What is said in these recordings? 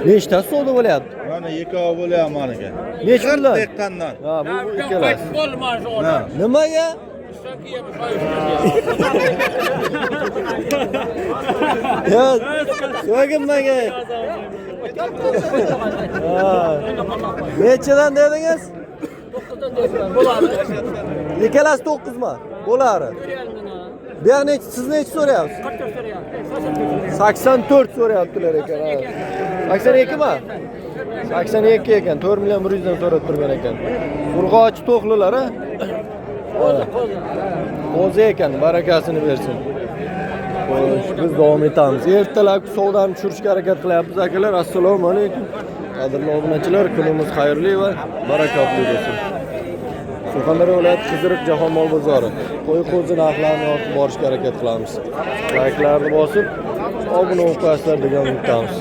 Nechtasi savdo bo'lyapti? Mana ikkovi bo'lyapti meniki. Necha puldan? Teqqandan. Ha, bu ikkalasi. Nimaga? Ya, so'g'inmaga. Nechadan dedingiz? 9dan. İkkalasi 9 mi? Bo'ladi. Bu yoq necha, siz necha so'rayapsiz? 84 so'rayaptilar ekan. 82 mi? 82 ekan. 4 million 100 dan so'rab turgan ekan. Urg'ochi to'qlilar ha? Qo'zi ekan, barakasini bersin. Xo'sh, biz davom etamiz. Ertalab savdoni tushirishga harakat qilyapmiz akalar. Assalomu alaykum. Qadrli obunachilar, kunimiz xayrli va barakatli bo'lsin. Surxondaryo viloyati Qiziriq jahon mol bozori. Qo'y-qo'zi narxlarini ortib borishga harakat qilamiz. Layklarni bosib, obuna o'qasizlar degan umiddamiz.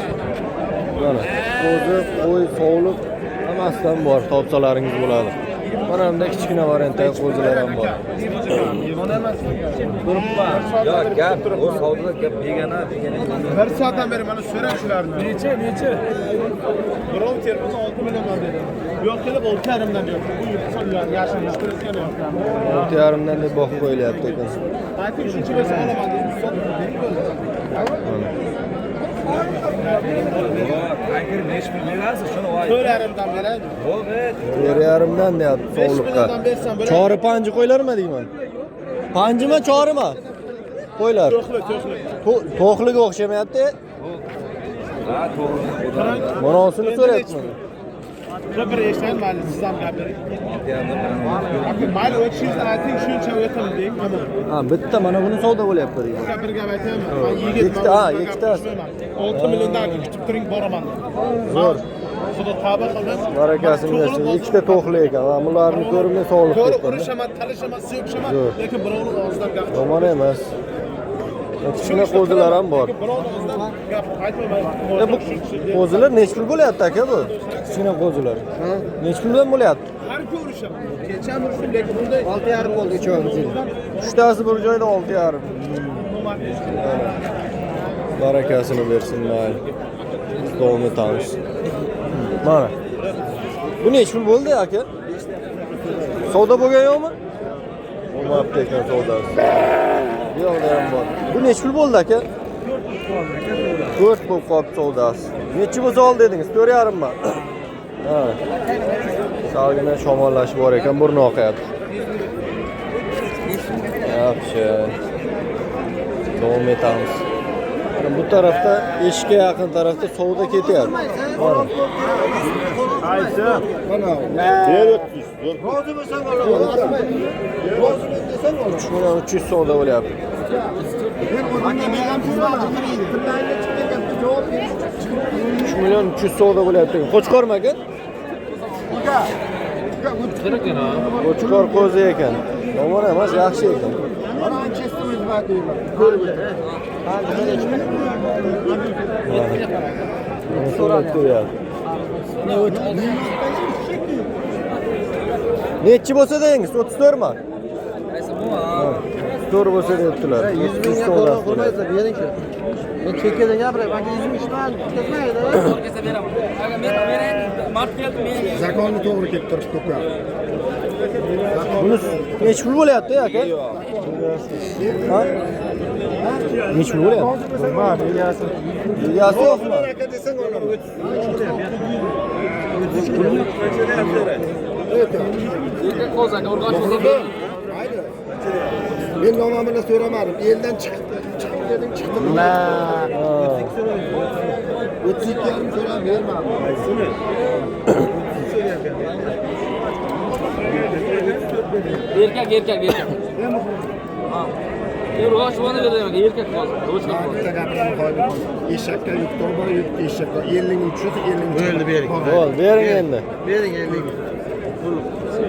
Mana qo'zi, qo'y, sovliq hammasidan bor, topsalaringiz bo'ladi. Mana bunda kichkina variantdagi qo'zilar ham bor. Yo'q, gap, o savdoda gap begona. 1 soatdan beri mana so'rang shularni. Necha? Birov termoz 6 million dedi. Yo'q, kelib 6,5 dan berdi. Bu yurtdan yashiringiz kelayotgan yo'q. 6,5 dan deb boqib qo'yilyapti ekan. Ayting, shuncha bo'lsa olaman dedi. Agar necha pul berasiz, shuni voy. 4,5 dan beradi. Bo'ldi. 1,5 dan deyapti sovliqqa. Chori panji qo'ylarmi deyman? Panjimi, chorimi? Qo'ylar. To'qliga o'xshamayapti. Ha, to'g'ri. Monosini so'rayapman. Bir eshitgan mayli, siz ham gapiring. Mayli, o'tishingizdan ayting, shuncha o'taman deng. Ha, bitta mana buni savdo bo'lyapti deyman. Bir gap aytaman. Men yigit Ikkita, ha, ikkitasi. 6 milliondan kutib turing, boraman. Zo'r. Xudo tavba qilsin. Barakasini bersin. Ikkita to'qli ekan. Ha, bularni ko'rib sog'liq To'g'ri, debman. urishaman, talashaman, sevgishaman, lekin birovning og'zidan gap Yomon emas. Kichkina qo'zilar ham bor. birovning og'zidan gap aytmayman. Bu qo'zilar necha pul bo'lyapti aka bu? Kichkina qo'zilar. Necha puldan bo'lyapti? Har kun urishaman. Kecham urishim, lekin bunday 6,5 bo'ldi uchovimiz. Uchtasi bir joyda 6,5. Barakasini bersin, mayli. Biz davom etamiz. Mana. Bu necha pul bo'ldi aka? Savdo bo'lgan yo'qmi? Bo'lmabdi ekan savdosi. Bu yoqda ham bor. Bu necha pul bo'ldi aka? 4 bo'lib qolibdi savdosi. Necha bo'lsa ol dedingiz? 4,5 mi? Ha. Salgina shamollash bor ekan, burni oqyapti. Yaxshi. Davom etamiz. Bu tarafda, eshikka yaqin tarafda savdo ketyapti. Mana. Aysa. Mana. Ber 300. Rozi bo'lsang olaman. Rozi desang olaman. 3 million 300 savdo bo'lyapti. Men ham sizlarga chiqmaydi. Tillayga chiqqan javob bering. 3 million 300 savdo bo'lyapti. Qo'chqormi aka? Qo'chqor qo'zi ekan. Yomon emas, yaxshi ekan. Mana chestimiz bor deyman. Nechi bo'lsa deyingiz? 34 mi? Qaysi bu? 34 bo'lsa debdilar. 100 mingga to'g'ri qilmaysiz, bering-chi. Men chekkadan gapiryapman, aka 100 ming ishdan ketmaydi. O'rgasa beraman. Agar men mart keldim, men Zakonni to'g'ri kelib turibdi ko'p. Buni nechi pul bo'lyapti aka? Ha? Nechi pul bo'lyapti? Bilmadim, egasi. Egasi yo'qmi? Aka desang olaman. erkak qo'z aka, urg'och qo'z. Mayli. Men nomam bilan so'ramadim. Eldan chiqib dedim, chiqdim. O'tsiklarni so'rab bermadim. Erkak. Ha. Urg'och bo'ldi dedim, erkak qo'z. O'chqor qo'z. Bitta gapirib qo'ydim. Eshakka yuk to'g'ri, yuk eshakka 50 ming tushsa 50 ming. Bo'ldi, bering. Bo'ldi, bering endi. Bering 50 ming.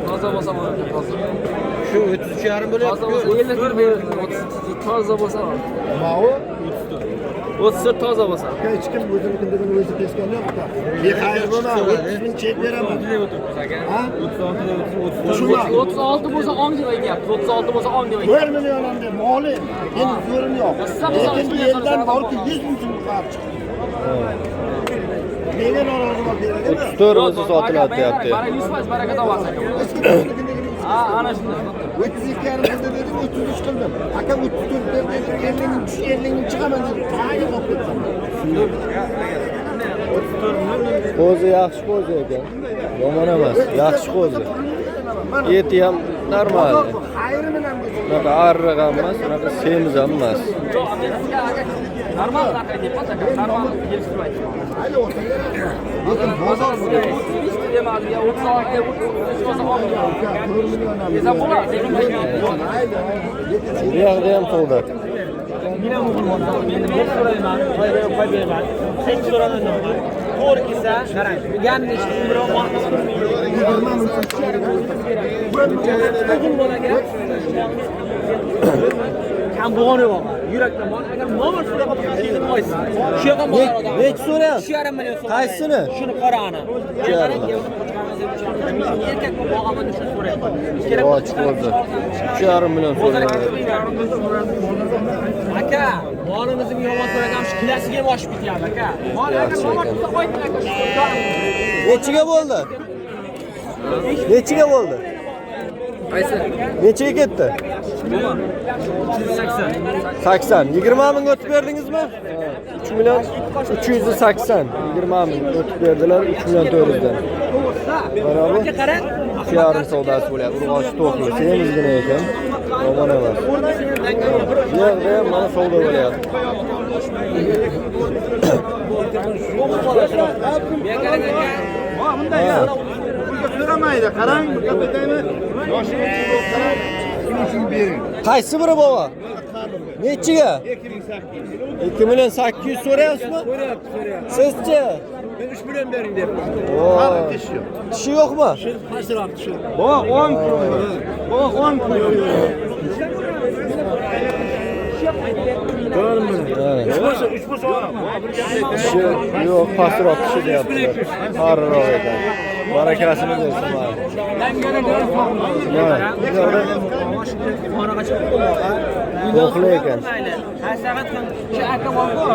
Toza bo'lsa bo'ladi, toza. Şu 33 yarım böyle Toza bo'lsa 51 ber. Toza bo'lsa. Mavi 34 toza bo'lsa. hech kim o'zini o'zi kesgan yo'q-da. Bexayr bo'lma, 30 ming chek beraman. Ha? 36 bo'lsa 10 deb aytyapti. 36 bo'lsa 10 deb aytyapti. 1 million ham deb moli. Endi zo'rim yo'q. Lekin eldan borki 100 ming so'm qarab chiqdi. Nega norozi bo'lib beradimi? 34 o'zi sotilyapti deyapti. Baraka 100% baraka topasiz aka. Ha, ana shunday. 32 yarim qildi dedim, 33 qildim. Aka 34 dedi, 50 ming tush, 50 ming chiqaman dedi. Qayerga olib ketsam? Qo'zi yaxshi qo'zi ekan. Yomon emas, yaxshi qo'zi. Eti ham normal. Xayri bilan bu. Bunaqa arriq ham emas, bunaqa semiz ham emas. Normal aka deb aka. Normal kelishmaydi. Hali o'rtaga. Lekin bozor Demadi ya 36 bo'lsa 10 million. Esa bo'ladi. Bu yoqda ham savdo. Men so'rayman. Qo'y beraman. Sen so'radan to'g'ri kelsa, qarang. Ganni ish birov markasi qilmaydi. Bolaga kam bo'g'oni yo'q. Yurakdan bor. Agar nomor shunday qilib kelib qo'ysin. Shu yoqqa bor odam. Nech so'rayapsiz? 3,5 million so'm. Qaysini? Shuni qora ana. Erkak bo'g'aman shuni so'rayapman. Kerak Ochiq qo'zi. 3,5 million so'rayapti. Aka, molimizni yomon so'ragan shu kilasiga ham oshib ketyapti aka. Mol aka nomor tutsa qo'ying aka. Nechiga bo'ldi? Nechiga bo'ldi? Qaysi? Nechiga ketdi? 80. 80. 20 ming o'tib berdingizmi? 3 million 380. 20 ming o'tib berdilar 3 million 400 dan. Mana bu. Shu yarim savdosi bo'lyapti. Urg'ochi to'qli. Semizgina ekan. Yomon emas. Bu yerda ham mana savdo bo'lyapti. bunday ya. Pulga so'ramaydi. Qarang, bu kapitayni. Yoshini qarang. Shuni bering. Qaysi biri bova? Nechiga? 2 million 800 so'rayapsizmi? So'rayapti. Sizchi? Men 3 million bering deb. Tishi yo'qmi? Pastroq tishi. Bo 10 kilo. Bo 10 kilo. Tishi yo'q, pastroq tishi deyapti. Qariroq ekan. Barakasini bersin mana. To'qli ekan. Shu aka borku,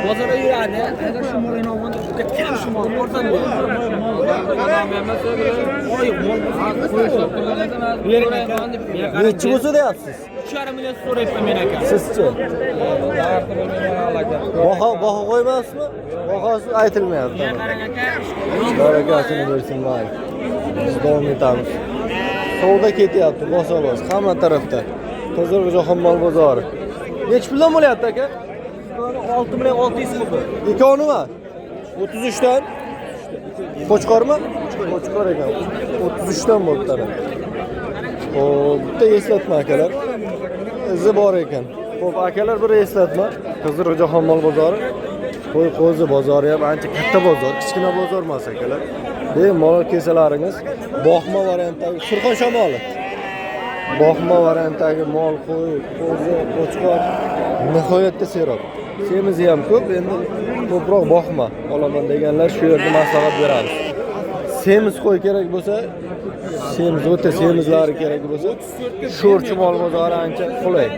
bozorga yuradi. Agar shu molni olganda kelib shu molni ko'rsam Nechi bo'lsa deyapsiz? 3,5 million so'rayapman men aka. Sizchi? Baho qo'ymasizmi? Bahosi aytilmayapti. Qarang aka. Barakasini bersin mana. Biz davom etamiz. Savdo ketyapti, bos-bos hamma tarafda. Qizilg'ijxon mol bozori. Nech puldan bo'lyapti aka? 6 million 600 bo'ldi. Ikonimi? 33 dan. Qo'chqormi? Qo'chqor ekan. 33 dan bo'pti. Xo'p, bitta eslatma akalar. Izi bor ekan. Xo'p, akalar bir eslatma. Qizilg'ijxon mol bozori. Qo'y qo'zi bozori ham ancha katta bozor, kichkina bozor emas akalar. Mol kesalaringiz boqma variantdagi Surxon shamoli. Boqma variantdagi mol, qo'y, qo'zi, qo'chqor nihoyatda serob. Semizi ham ko'p, endi ko'proq boqma olaman deganlar shu yerda maslahat beramiz. Semiz qo'y kerak bo'lsa, semiz o'ta semizlari kerak bo'lsa, sho'rchi mol bozori ancha qulay.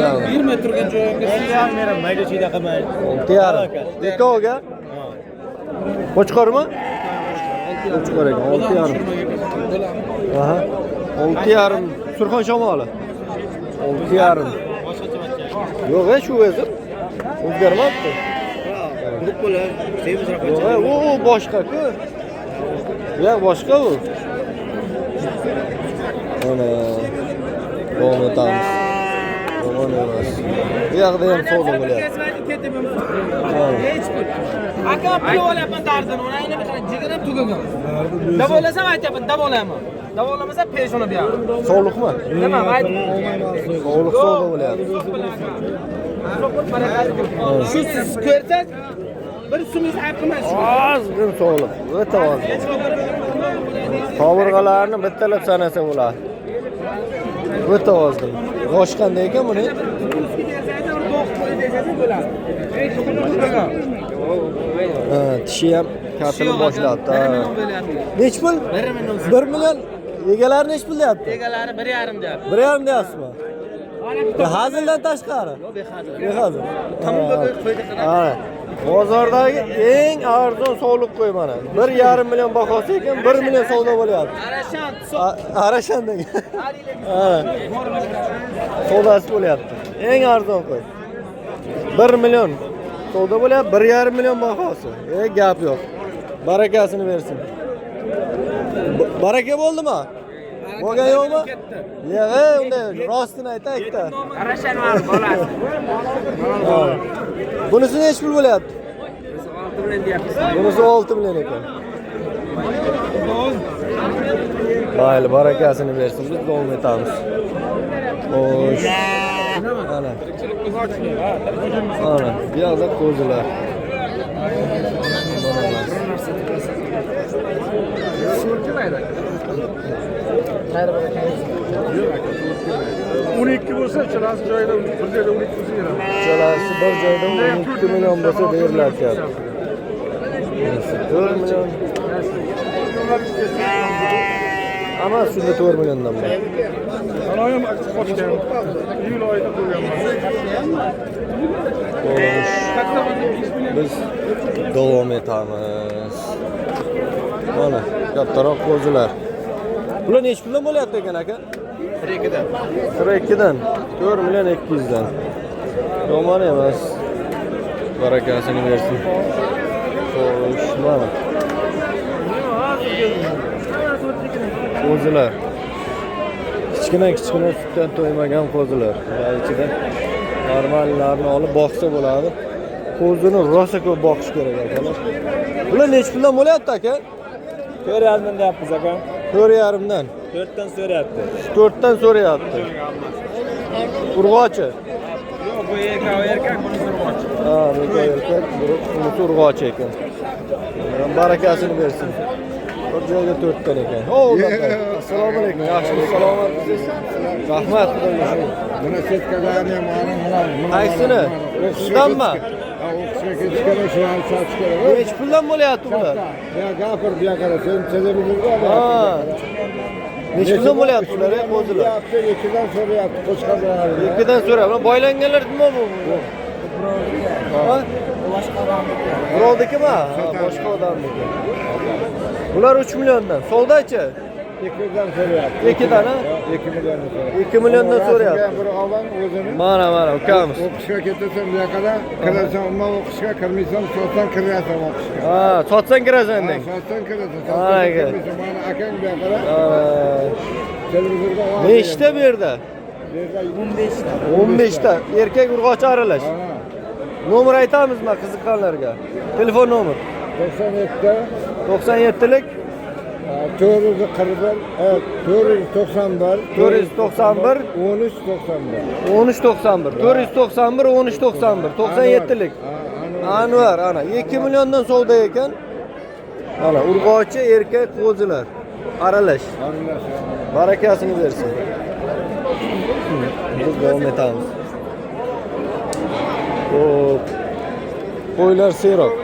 1 metrga joyga 50 ham beraman, mayda chiyda qilmay. 6,5. Ikkovga? Qo'chqormi? Qo'chqor ekan, 6,5. Aha. 6,5 Surxon shamoli. 6,5. Yo'q, shu o'zi. O'zgarmabdi. Gruppalar semizroq. Yo'q, u boshqa-ku. Ya boshqa u. Mana davom etamiz. Yomon emas. Bu yoqda ham savdo bo'lyapti. aka pul olyapman dardan, uni ayni bitta jigirim tugagan. Davolasam aytyapman, davolayman. Davolamasa peshona bu yoq. Sog'liqmi? Nima ayt? Sog'liq savdo bo'lyapti. Shu siz ko'rsangiz bir sumingiz ayb qilmaysiz. Ozg'in sog'liq. O'ta ozg'in. Qovurg'alarini bittalab sanasa bo'ladi. O'ta ozg'in. Yosh qanday ekan buni? Ha, tishi ham katilib boshlabdi. Nech pul? 1 million. Egalari nech pul deyapti? Egalari 1,5 deyapti. 1,5 deyapsizmi? Hazildan tashqari. Behazil. Ha. Bozordagi eng arzon sog'liq qo'y mana. 1,5 million bahosi ekan 1 million savdo bo'lyapti. Arashan degan. Ha. Savdosi bo'lyapti. Eng arzon qo'y. 1 million savdo bo'lyapti, 1,5 million bahosi. Gap yo'q. Barakasini bersin. Baraka bo'ldimi? Bo'lgan yo'qmi? Yo'q, unday rostini ayta. Arashan var bolasi. Bunisi nech pul bo'lyapti? 6 million deyapsiz. Bunisi 6 million ekan. Mayli, barakasini bersin. Biz davom etamiz. Xo'sh. Ana. Ana, bu yoqda qo'zilar. Xayr barakangiz. 12 bo'lsa, uchalasi joyida 1 joyda 12 bo'lsa beradi. Uchalasi bir joyda 12 million bo'lsa berilyapti. 4 million. Ama shunda 4 milliondan bor. Aloyim qochgan. Iyul oyida qo'yganman. Biz davom etamiz. Mana kattaroq qo'zilar. Bular nech puldan bo'lyapti ekan aka? 2dan. 4 million 200 dan. Yomon emas. Barakasini bersin. Xo'sh, mana. Qo'zilar. Kichkina sutdan to'ymagan qo'zilar. Ichida normallarni olib boqsa bo'ladi. Qo'zini rosa ko'p boqish kerak ekan. Bular nech puldan bo'lyapti aka? 4,5 deyapmiz aka. 4,5dan. 4dan so'rayapti. 4dan so'rayapti. Urg'ochi. Yo'q, bu erkak, bunisi urg'ochi. Ha, bu erkak, bunisi urg'ochi ekan. Barakasini bersin. Bir joyga 4 dan ekan. Assalomu alaykum. Yaxshimisiz? Salomatsiz? Rahmat, xudoga shukr. Buni setkalarni ham mana. Qaysini? O'qishdanmi? O'qishga ketishgan shularni sotish kerak. Nech puldan bo'lyapti bular? Ya gapir, bu yoqqa sen televizorda. Ha. Nech puldan bo'lyapti bular, qo'zilar? 2dan so'rayapti, qo'chqorlar. 2dan so'rayapti. Boylanganlar nima bu? Ha? Birovnikimi? Ha, boshqa odamniki. Bular 3 milliondan. Savdochi? 2dan so'rayapti. 2dan ha? 2 milliondan so'rayapti. 2 milliondan so'rayapti. Bir ovan o'zini. Mana, ukamiz. O'qishga ketasan bu yoqqa, kirasan, umma o'qishga kirmaysan, sotsan kirasan o'qishga. Ha, sotsang kirasan deng. Sotsan kirasan. Ha, aka. Mana akang bu yoqqa Ha. televizorda ovoz. Nechta bu yerda? 15ta. 15ta. Erkak urg'ochi aralash. Nomer aytamizmi qiziqqanlarga? Telefon nomer. 97lik 441, evet, 491, 491 1391. 1391 97lik. Anvar ana 2 milliondan savdo ekan. Ana urg'ochi erkak qo'zilar aralash. Barakasini bersin. Biz davom etamiz. Hop. Qo'ylar seroq.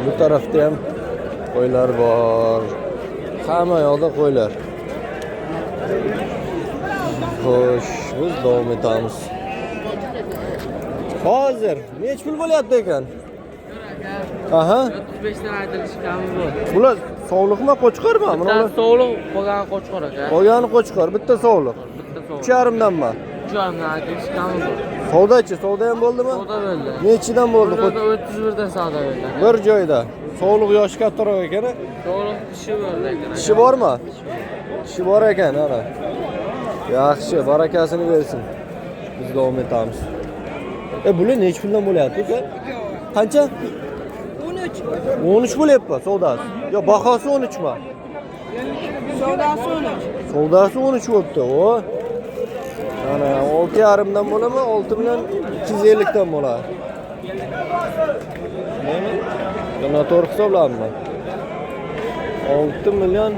Bu tarafda ham qo'ylar bor. Hamma yoqda qo'ylar. Xo'sh, biz davom etamiz. Hozir nech pul bo'lyapti ekan? Aha. 35 dan aytilishi kami bor. Bular sog'liqmi, qo'chqormi? Bitta sog'liq, qolgani qo'chqor aka. Qolgani qo'chqor, bitta sog'liq. Bitta sog'liq. 3,5 danmi? 3,5 dan aytilishi kami bor. Savdochi, savdo ham bo'ldimi? Savdo bo'ldi. Nechidan bo'ldi? 31 dan savdo bo'ldi. Bir joyda. Sog'liq yoshi kattaroq ekan. Sog'liq tishi bo'ldi ekan. Tishi bormi? Tishi bor ekan, ana. Yaxshi, barakasini bersin. Biz davom etamiz. Bular nech puldan bo'lyapti aka? Qancha? 13. 13 bo'lyapti savdosi. Yo, bahosi 13 mi? Savdosi 13. Savdosi 13 bo'pti. O. Ana 6,5 dan bo'ladimi? 6 million 250 dan bo'ladi. Noto'g'ri hisoblanmi? 6 million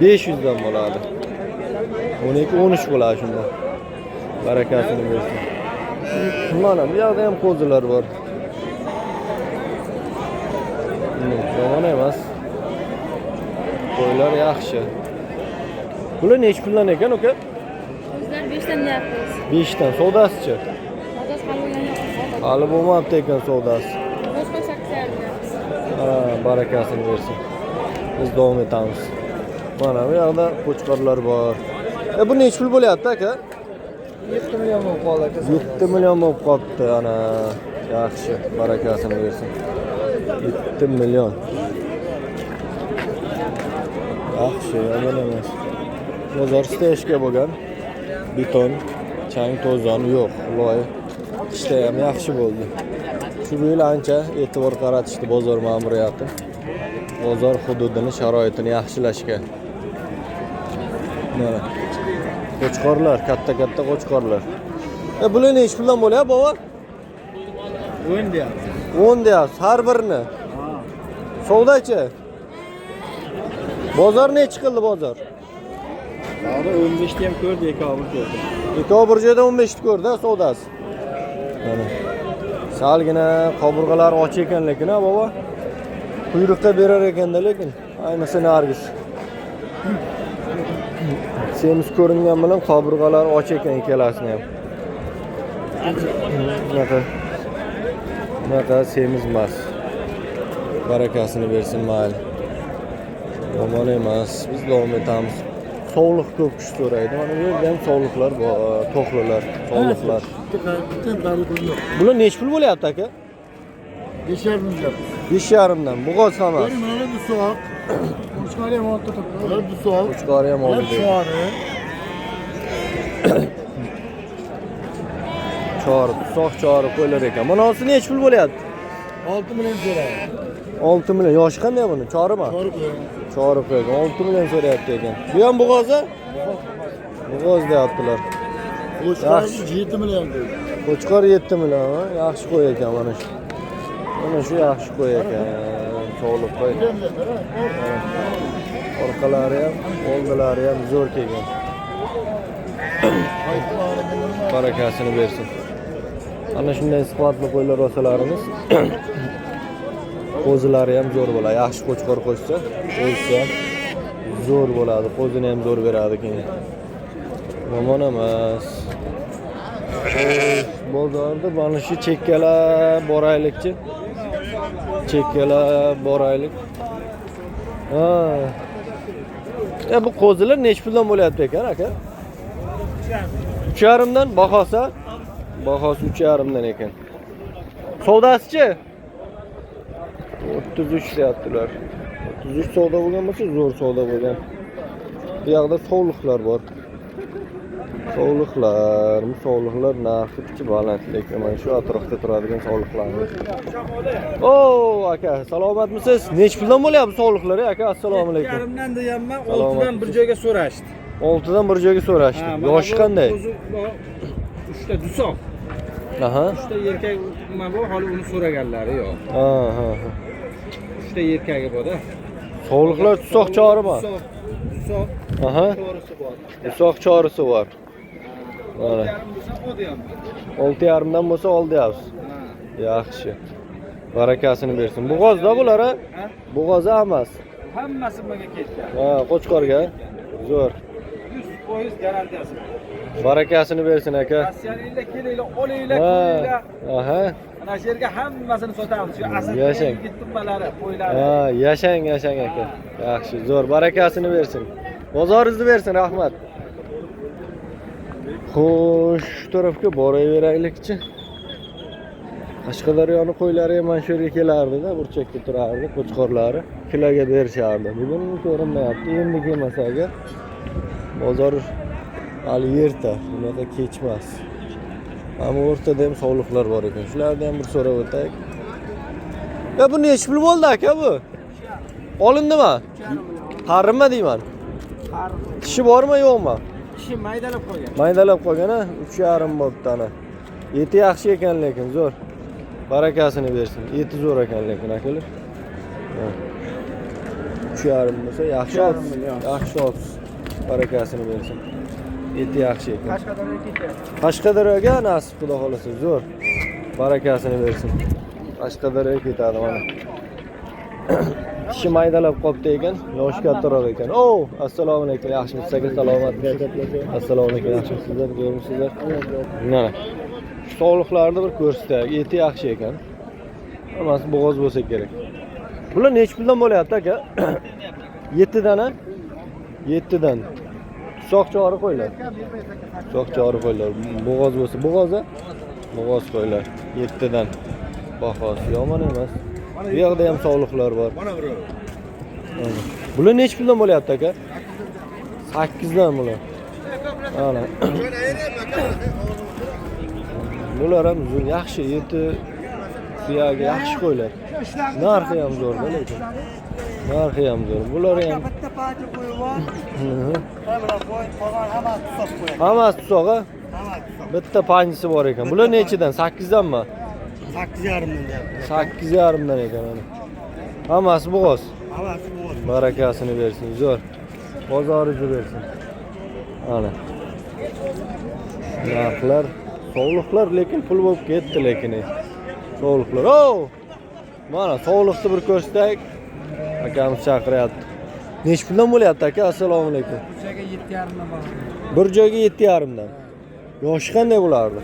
500 dan bo'ladi. 12-13 bo'ladi shunda. Barakasini bersin. Mana bu yerda ham qo'zilar bor. Yomon emas. Qo'ylar yaxshi. Bular nech puldan ekan, uka? Bizlar 5 dan deyapmiz. 5 dan. Savdosichi? Savdosi hali bo'lgan yo'q. Hali bo'lmabdi ekan savdosi. Boshqa 8 deyapmiz. Ha, barakasini bersin. Biz davom etamiz. Mana bu yerda qo'chqorlar bor. Bu nech pul bo'lyapti aka? 7 million bo'lib qoldi aka. 7 million bo'lib qolibdi. Ana, yaxshi. Barakasini bersin. 7 million. Yaxshi, yomon emas. Bozor steshga bo'lgan. Beton, chang to'zon yo'q. Loy. Ishda ham yaxshi bo'ldi. Shu yil ancha e'tibor qaratishdi bozor ma'muriyati. Bozor hududini, sharoitini yaxshilashga. Mana. Qo'chqorlar, katta-katta qo'chqorlar. Bular nech puldan bo'lyapti, bova? 10 deyapti. 10 deyapsiz har birini. Savdochi. Bozor nech qildi bozor? Abi 15 ta ham ko'rdi, ekobir ko'rdi. Ikkovi bir joyda 15 ta ko'rdi, savdosi. Mana. Salgina qaburg'alar och ekan lekin, ha, bova. Quyruqqa berar ekanda lekin, ayniqsa Nargis. Semiz ko'ringan bilan qaburg'alar och ekan ikkalasini ham. Bunaqa semiz emas. Barakasini bersin mayli. Yomon emas. Biz davom etamiz. Sog'liq ko'p kishi so'raydi. Mana bu yerda ham sog'liqlar bor, to'qlilar, sog'liqlar. Bular nech pul bo'lyapti aka? 5,5 million. 5,5 dan. Bo'g'oz hammasi. Mana bu so'q. Qo'chqor ham olib turibdi. Bu so'q. Qo'chqor ham oldi. Chori, soq chori qo'ylar ekan. Bunisi nech pul bo'lyapti? 6 million so'raydi. 6 million. Yoshi qanday buni? Chorimi? Chori qo'ygan. 6 million so'rayapti ekan. Bu ham bo'g'ozi? Bo'g'oz deyaptilar. Qo'chqor 7 million deydi. Qo'chqor 7 million, ha? Yaxshi qo'y ekan mana shu. Mana shu yaxshi qo'y ekan. Sog'liq qo'y. Orqalari ham, oldilari ham zo'r kelgan. Barakasini bersin. Ana shunday sifatli qo'ylar olsalarimiz qo'zilari ham zo'r bo'ladi. Yaxshi qo'chqor qo'shsa, o'lsa ham zo'r bo'ladi. Qo'zini ham zo'r beradi keyin. Yomon emas. Bozorda mana shu chekkalar boraylikchi. Chekkalar boraylik. Ha. Bu qo'zilar nech puldan bo'lyapti ekan aka? 3,5 dan bahosi 3,5 dan ekan. Savdosichi? 33 deyaptilar. 33 savdo bo'lgan bo'lsa, zo'r savdo bo'lgan. Bu yoqda sog'liqlar bor. Sog'liqlar narxi balandlik. Mana shu atrofda turadigan sog'liqlarimiz. O, aka, salomatmisiz? Nech puldan bo'lyapti sog'liqlar, aka? Assalomu alaykum. 7,5 dan deganman, 6 dan bir joyga so'rashdi. 6 dan bir joyga so'rashdi. Yoshi qanday? 3 ta dusoq. Aha. 3 ta erkak nima bu? Hali uni so'raganlari yo'q. Ha. 3 ta erkagi bor-da. Sog'liqlar tusoq chorimi? Dusoq. Aha. Chorisi bor. Tusoq chorisi bor. Mana. 6,5 dan bo'lsa ol deyapsiz. Yaxshi. Barakasini bersin. Bo'g'ozda bular, ha? Bo'g'ozi emas. Hammasi bunga ketgan. Ha, qo'chqorga. Zo'r. 100% garantiyasi. Barakasini bersin aka. Rossiyaliklar kelinglar, olinglar, qo'yinglar. Aha. Mana shu yerga hammasini sotamiz. Shu asl Yashang. yigitlarlari, qo'ylari. Ha, yashang aka. Yaxshi, zo'r. Barakasini bersin. Bozoringizni bersin, rahmat. Xo'sh, shu tarafga boraveraylikchi. Qashqadaryoning qo'ylari ham mana shu yerga kelardi-da, burchakda turardi, qo'chqorlari. Kiloga berishardi. Bugun ko'rinmayapti. Endi kelmasaga bozor hali erta, bunaqa kechmas. Ammo o'rtada ham sog'liqlar bor ekan. Shularni ham bir so'rab o'taylik. Bu nech pul bo'ldi aka bu? Olindimi? Harimmi deyman? Tishi bormi, yo'qmi? Tishi maydalab qo'ygan. Maydalab qo'ygan, ha? 3,5 bo'pti ana. Eti yaxshi ekan lekin zo'r. Barakasini bersin. Eti zo'r ekan lekin akalar. 3,5 bo'lsa yaxshi ot. Yaxshi ot. Barakasini bersin. Eti yaxshi ekan. Qashqadaryoga nasib xudo xolasa zo'r. Barakasini bersin. Qashqadaryoga ketadi mana. Kishi maydalab qopti ekan, yoshi kattaroq ekan. Assalomu alaykum. Yaxshimisiz aka? Salomatmisiz? Assalomu alaykum. Yaxshimisizlar? Zo'rmisizlar? Mana. Sog'liqlarni bir ko'rsataylik. Eti yaxshi ekan. Hammasi bo'g'oz bo'lsa kerak. Bular nech puldan bo'lyapti aka? 7 dan a? 7 dan. Soq chori qo'ylar. Soq chori qo'ylar. Bo'g'oz bo'lsa, bo'g'oz-a? Bo'g'oz qo'ylar. 7 dan. Bahosi yomon emas. Bu yoqda ham sog'liqlar bor. Mana bro. Bular nech puldan bo'lyapti aka? 8 dan bular. Mana. Bular ham zo'r, yaxshi eti, suyagi yaxshi qo'ylar. Narxi ham zo'r lekin. Narxi ham zo'r. Bular ham bitta parcha qo'yib bor. hammasi tusoq-a? Bitta panjisi bor ekan. Bular nechidan? 8 danmi? 8,5 dan deyapti. 8,5 dan ekan ana. Hammasi bo'g'oz. Hammasi bo'g'oz. Barakasini bersin, zo'r. Bozoringizni bersin. Ana. Narxlar, sog'liqlar lekin pul bo'lib ketdi lekin. Sog'liqlar. Mana sog'liqni bir ko'rsataylik. Akamiz chaqiryapti. Nech puldan bo'lyapti aka? Assalomu alaykum. Bir joyga 7,5 dan. Yoshi qanday bo'lardi?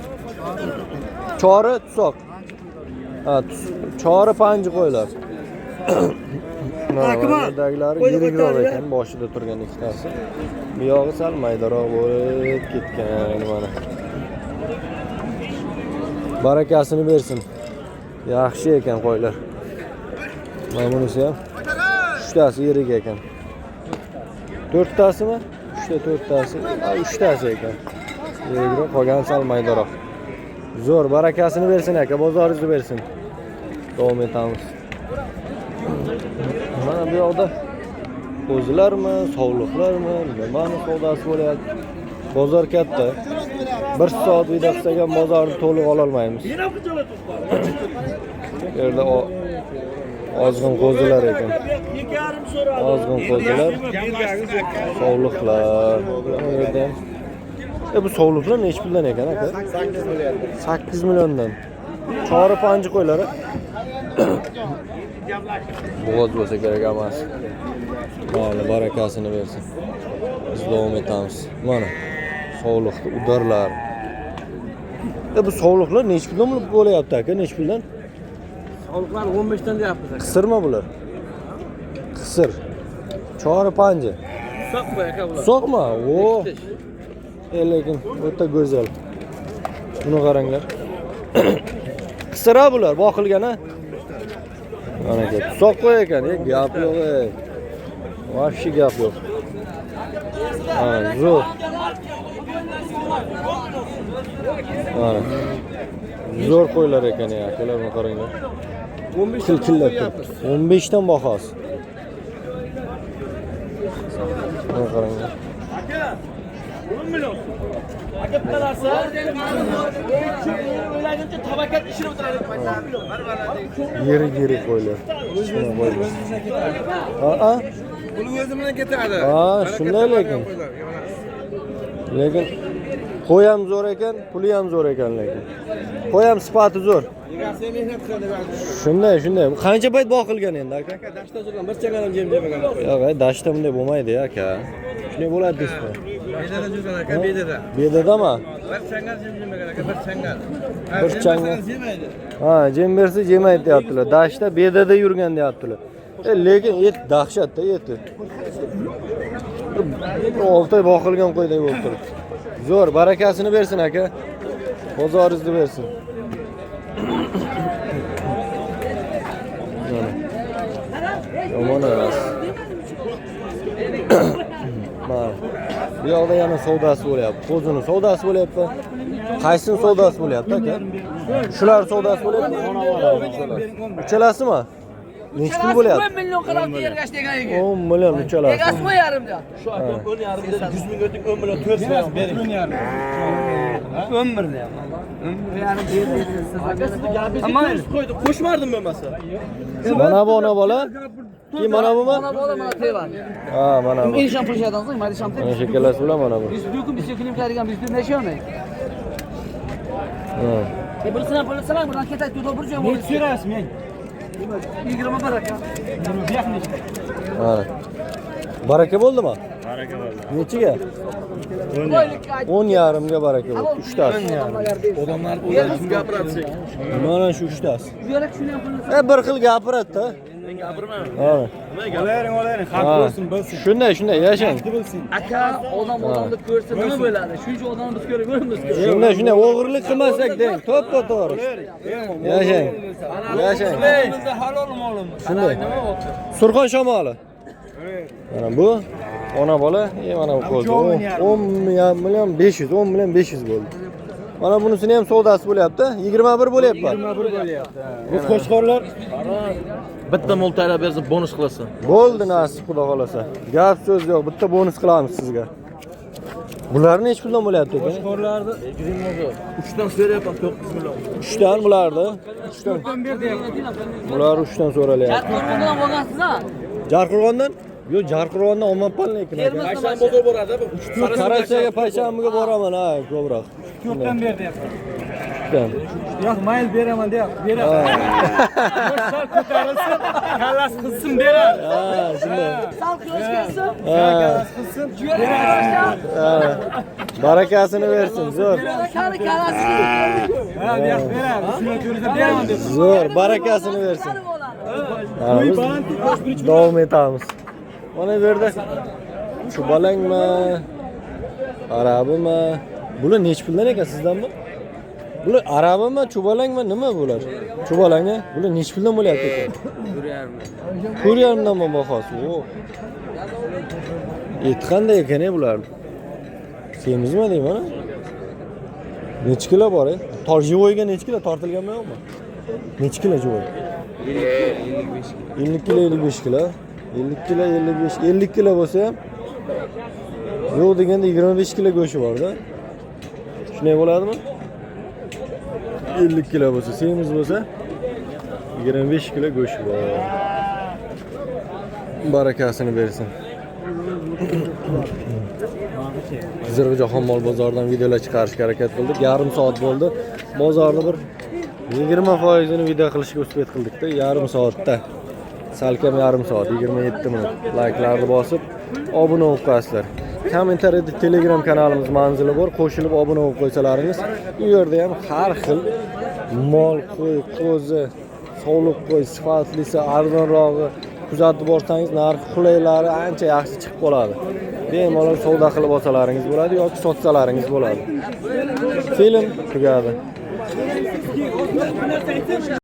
Chori tusoq. Chori panji qo'ylar. Daglari yirikroq ekan, boshida turgan ikkitasi. Bu yog'i sal maydaroq bo'lib ketgan mana. Barakasini bersin. Yaxshi ekan qo'ylar. Mana bunisi ham 3tasi yirik ekan. 4tasimi? 4tasi. 3tasi ekan. Yirikroq, qolgan sal maydaroq. Zo'r, barakasini bersin aka, bozoringizni bersin. Davom etamiz. Mana bu yoqda qo'zilarmi, sog'liqlarmi, nimani savdosi bo'lyapti. Bozor katta. 1 soat vida qilsak ham bozorni to'liq ola olmaymiz. Bu yerda ozg'in qo'zilar ekan. Ozg'in qo'zilar, sog'liqlar. Bu yerda ham bu sog'liqlar nech puldan ekan aka? 8 milliondan. Chori panji qo'ylar. Bo'g'oz bo'lsa kerak emas. Mana barakasini bersin. Biz davom etamiz. Mana sog'liqli udarlar. Bu sog'liqlar nech puldan bo'lyapti aka? Nech puldan? Sog'liqlar 15 dan deyapmiz aka. Qisirmi bular? Qisir. Chori panji. Soq bu aka bular. Soqmi? Lekin o'ta go'zal. Buni qaranglar. Qisira bular, boqilgan-a? Mana ket. Soq qo'y ekan, gap yo'q. Vahshiy gap yo'q. Mana zo'r. Mana. Zo'r qo'ylar ekan akalar, buni qaranglar. 15 dan 15 dan bahosi. Buni qaranglar. Aka 10 million. Aka bitta narsa. O'ylagancha tabakat ishini o'tiradi. Yirik qo'ylar. Pul o'zi bilan ketadi. Shunday lekin. Lekin qo'y ham zo'r ekan, puli ham zo'r ekan lekin. Qo'y ham sifati zo'r. Egasi mehnat qiladi ba'zi. Shunday. Qancha payt boqilgan endi aka? Dashta turgan, bir changalam jemjemagan qo'y. Yo'q, dashta bunday bo'lmaydi aka. Shunday bo'ladi deysizmi? Bedada yurgan aka, bedada. Bedadami? Bir changal jemjemagan aka, bir changal. Bir changal yemaydi. Jem bersa yemaydi deyaptilar. Dashta bedada yurgan deyaptilar. Lekin et dahshatda eti. 6 oy boqilgan qo'yday bo'lib turibdi. Zo'r, barakasini bersin aka. Bozoringizni bersin. Yomon emas. Mana. Bu yoqda yana savdosi bo'lyapti. Qo'zini savdosi bo'lyapti. Qaysini savdosi bo'lyapti aka? Shular savdosi bo'lyapti. Uchalasimi? Nech pul bo'lyapti? 10 million qilib ergash degan ekan. 10 million uchalasi. Egasi qo'yarimda. Shu aka 10,5 dan 100 ming o'tdik, 10 million 400 ming bering. Ömürde ya. Ömür yani bir ama koyduk. Koşmardım bo'lmasa. Mana bu ona bola. Kim mana bu mu? Mana bola mana teva. Ha, mana bu. Men sham pulshadan so'ng mayda sham Mana shekillasi bilan mana bu. biz klim qiladigan biz necha olmaydi. Ha. Birisini ham pulsalar buradan ketadi to'g'ri bir joy Ne sürersin men? 20 baraka. Ha. Baraka bo'ldimi? Baraka bo'ldi. Nechiga? 10 yarimga baraka bo'ldi. 3 tasi. Odamlar kim gapiradi? Mana shu 3 tasi. Yurak shuni ham pulsa. Bir xil gapiradi-da. Men gapirmayman. Ha. Olayring, xalq bo'lsin, bilsin. Shunday, yashang. Aka odamni ko'rsa nima bo'ladi? Shuncha odamni biz ko'raveramiz. Shunday o'g'irlik qilmasak deng, to'g'ri. Yashang. Bizda halol molimiz. Shunday. Surxon shamoli. Mana bu ona bola, mana bu qo'zi. 10 million 500, 10 million 500 bo'ldi. Mana bunisini ham savdosi bo'lyapti. 21 bo'lyapti. 21 bo'lyapti. Bu qo'shqorlar Bitta mo'ltaylar bersa bonus qilasan. bo'ldi nasib xudo xolasa. Gap so'z yo'q, bitta bonus qilamiz sizga. Bularni hech puldan bo'lyapti ekan. Qo'shqorlarni 3 dan so'rayapman 9 million. 3 dan bularni. 3 dan. ber deyapman. Bular 3 dan so'ralyapti. Jarqo'rg'ondan olgansiz-a? Jarqo'rg'ondan? Yo'q, Jarqo'rg'ondan olmayapman lekin. Payshanba bozor boradi. Qarashaga payshanbaga boraman, ha, ko'proq. 4 dan ber deyapman. 3 dan. Yo'q, mayl beraman deyapti. Beraman. Sal ko'tarilsin, kallasi qilsin beradi. Ha, shunday. Sal quyosh kelsin. Kallasi qilsin, beradi. Ha. Barakasini bersin, zo'r. Kali kalasi. Ha, yo'q, beradi. Shuni ko'rsa beraman deb. Zo'r, barakasini bersin. Ha, biz davom etamiz. Mana bu yerda chubalangmi, arabimi? Bular nech puldan ekan sizdanmi? Bular arabimi, chubalangmi, nima bular? Chubalang-a? Bular nech puldan bo'lyapti ekan? 4,5 dan bahosi. O. Et qanday ekan bularni? Semizmi deyman? Nech kilo bor? Torjivoyga nech kilo tortilganmi yo'qmi? Nech kilo jivoy? 50 kilo 55 kilo. 50 kilo 55 50 kilo bo'lsa ham yo'q deganda 25 kilo go'shti bor-da. Shunday bo'ladimi? 50 kilo bo'lsa, semiz bo'lsa 25 kilo go'sht bor. Barakasini bersin. Qizilg'ijahon mol bozoridan videolar chiqarishga harakat qildik. Yarim soat bo'ldi. Bozorni bir 20% ni video qilishga uspet qildik-da, yarim soatda. Salkam yarim soat, 27 minut. Like'larni bosib, obuna bo'lib qo'yasizlar. Kommentariyada Telegram kanalimiz manzili bor, qo'shilib obuna bo'lib qo'ysalaringiz, u yerda ham har xil mol, qo'y, qo'zi, sog'liq qo'y, sifatlisi, arzonrog'i kuzatib borsangiz, narxi qulaylari ancha yaxshi chiqib qoladi. Bemalol savdo qilib olsalaringiz bo'ladi yoki sotsalaringiz bo'ladi. Film tugadi.